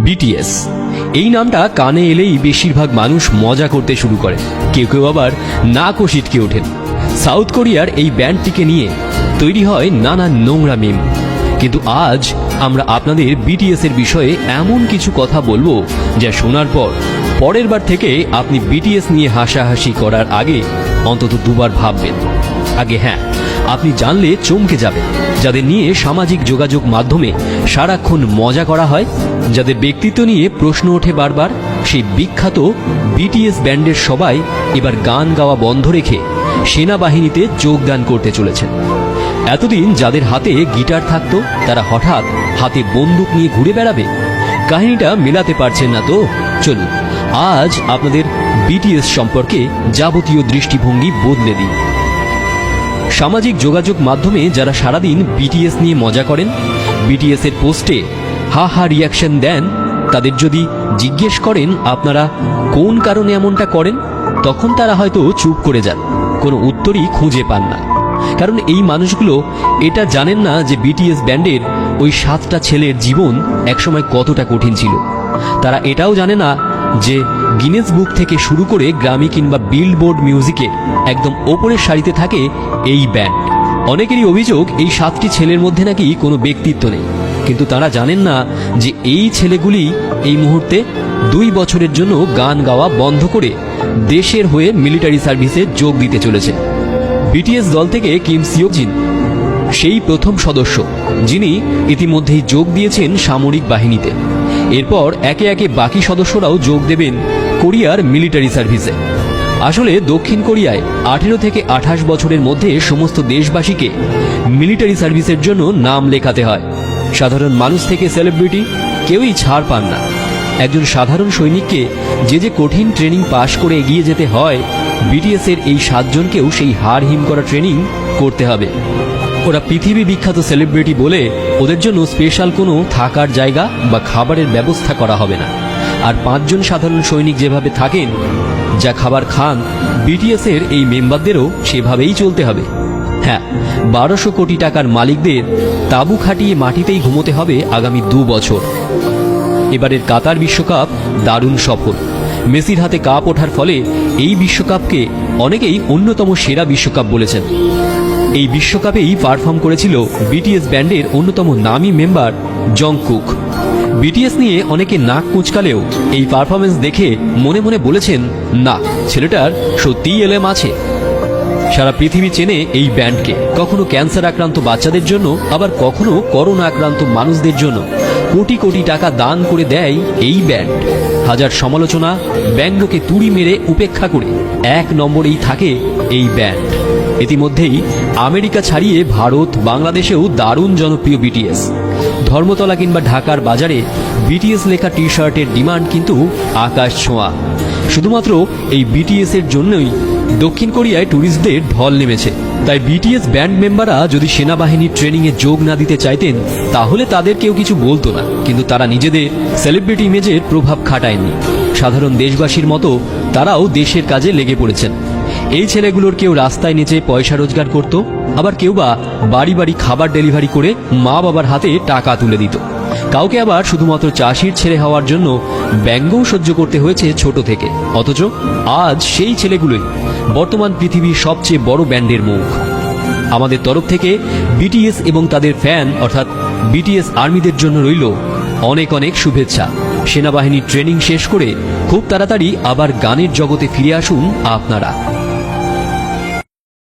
BTS এই নামটা কানে এলেই বেশিরভাগ মানুষ মজা করতে শুরু করে, কেউ কেউ আবার নাকও সিটকে ওঠেন। সাউথ কোরিয়ার এই ব্যান্ডটিকে নিয়ে তৈরি হয় নানা নোংরা মিম। কিন্তু আজ আমরা আপনাদের বিটিএস এর বিষয়ে এমন কিছু কথা বলবো যা শোনার পর পরের বার থেকে আপনি বিটিএস নিয়ে হাসাহাসি করার আগে অন্তত দুবার ভাববেন। আগে হ্যাঁ, আপনি জানলে চমকে যাবেন, যাদের নিয়ে সামাজিক যোগাযোগ মাধ্যমে সারাক্ষণ মজা করা হয়, যাদের ব্যক্তিত্ব নিয়ে প্রশ্ন ওঠে বারবার, সেই বিখ্যাত বিটিএস ব্যান্ডের সবাই এবার গান গাওয়া বন্ধ রেখে সেনাবাহিনীতে যোগদান করতে চলেছেন। এতদিন যাদের হাতে গিটার থাকতো তারা হঠাৎ হাতে বন্দুক নিয়ে ঘুরে বেড়াবে। কাহিনীটা মেলাতে পারছেন না তো? চলুন আজ আপনাদের বিটিএস সম্পর্কে যাবতীয় দৃষ্টিভঙ্গি বদলে দিই। সামাজিক যোগাযোগ মাধ্যমে যারা সারাদিন বিটিএস নিয়ে মজা করেন, বিটিএস এর পোস্টে হা হা রিয়াকশন দেন, তাদের যদি জিজ্ঞেস করেন আপনারা কোন কারণে এমনটা করেন, তখন তারা হয়তো চুপ করে যান, কোনো উত্তরই খুঁজে পান না। কারণ এই মানুষগুলো এটা জানেন না যে বিটিএস ব্যান্ডের ওই 7টা ছেলের জীবন একসময় কতটা কঠিন ছিল। তারা এটাও জানে না যে গিনেস বুক থেকে শুরু করে গ্রামি কিংবা বিলবোর্ড মিউজিকের একদম ওপরের সারিতে থাকে এই ব্যান্ড। অনেকেরই অভিযোগ এই 7টি ছেলের মধ্যে নাকি কোনো ব্যক্তিত্ব নেই, কিন্তু তারা জানেন না যে এই ছেলেগুলি এই মুহূর্তে 2 বছরের জন্য গান গাওয়া বন্ধ করে দেশের হয়ে মিলিটারি সার্ভিসে যোগ দিতে চলেছে। বিটিএস দল থেকে কিম সিওকজিন সেই প্রথম সদস্য যিনি ইতিমধ্যেই যোগ দিয়েছেন সামরিক বাহিনীতে। এরপর একে একে বাকি সদস্যরাও যোগ দেবেন কোরিয়ার মিলিটারি সার্ভিসে। আসলে দক্ষিণ কোরিয়ায় 18 থেকে 28 বছরের মধ্যে সমস্ত দেশবাসীকে মিলিটারি সার্ভিসের জন্য নাম লেখাতে হয়। সাধারণ মানুষ থেকে সেলিব্রিটি কেউই ছাড় পান না। একজন সাধারণ সৈনিককে যে কঠিন ট্রেনিং পাশ করে এগিয়ে যেতে হয়, বিটিএস এর এই 7 জনকেও সেই হাড় হিম করা ট্রেনিং করতে হবে। ওরা পৃথিবী বিখ্যাত সেলিব্রিটি বলে ওদের জন্য স্পেশাল কোনো থাকার জায়গা বা খাবারের ব্যবস্থা করা হবে না। আর 5 জন সাধারণ সৈনিক যেভাবে থাকেন, যা খাবার খান, বিটিএস এর এই মেম্বারদেরও সেভাবেই চলতে হবে। হ্যাঁ, 1200 কোটি টাকার মালিকদের তাঁবু খাটিয়ে মাটিতেই ঘুমোতে হবে আগামী 2 বছর। এবারের কাতার বিশ্বকাপ দারুণ সফল। মেসির হাতে কাপ ওঠার ফলে এই বিশ্বকাপকে অনেকেই অন্যতম সেরা বিশ্বকাপ বলেছেন। এই বিশ্বকাপেই পারফর্ম করেছিল বিটিএস ব্যান্ডের অন্যতম নামী মেম্বার জংকুক। বিটিএস নিয়ে অনেকে নাক কুঁচকালেও এই পারফরমেন্স দেখে মনে মনে বলেছেন, না, ছেলেটার সত্যিই এলেম আছে। সারা পৃথিবী চেনে এই ব্যান্ডকে, কখনো ক্যান্সার আক্রান্ত বাচ্চাদের জন্য, আবার কখনো করোনা আক্রান্ত মানুষদের জন্য কোটি কোটি টাকা দান করে দেয় এই ব্যান্ড। হাজার সমালোচনা ব্যঙ্গকে তুড়ি মেরে উপেক্ষা করে 1 নম্বরেই থাকে এই ব্যান্ড। ইতিমধ্যেই আমেরিকা ছাড়িয়ে ভারত, বাংলাদেশেও দারুণ জনপ্রিয় বিটিএস। ধর্মতলা কিংবা ঢাকার বাজারে বিটিএস লেখা টি শার্টের ডিমান্ড কিন্তু আকাশ ছোঁয়া। শুধুমাত্র এই বিটিএস এর জন্যই দক্ষিণ কোরিয়ায় ট্যুরিস্টদের ঢল নেমেছে। তাই বিটিএস ব্যান্ড মেম্বাররা যদি সেনাবাহিনীর ট্রেনিংয়ে যোগ না দিতে চাইতেন, তাহলে তাদের কেউ কিছু বলতো না। কিন্তু তারা নিজেদের সেলিব্রিটি ইমেজের প্রভাব খাটায়নি। সাধারণ দেশবাসীর মতো তারাও দেশের কাজে লেগে পড়েছেন। এই ছেলেগুলোর কেউ রাস্তায় নেচে পয়সা রোজগার করত, আবার কেউ বা বাড়ি বাড়ি খাবার ডেলিভারি করে মা বাবার হাতে টাকা তুলে দিত। কাউকে আবার শুধুমাত্র চাষির ছেলে হওয়ার জন্য ব্যঙ্গও সহ্য করতে হয়েছে ছোট থেকে। অথচ আজ সেই ছেলেগুলোই বর্তমান পৃথিবীর সবচেয়ে বড় ব্যান্ডের মুখ। আমাদের তরফ থেকে বিটিএস এবং তাদের ফ্যান অর্থাৎ বিটিএস আর্মিদের জন্য রইল অনেক অনেক শুভেচ্ছা। সেনাবাহিনীর ট্রেনিং শেষ করে খুব তাড়াতাড়ি আবার গানের জগতে ফিরে আসুন আপনারা।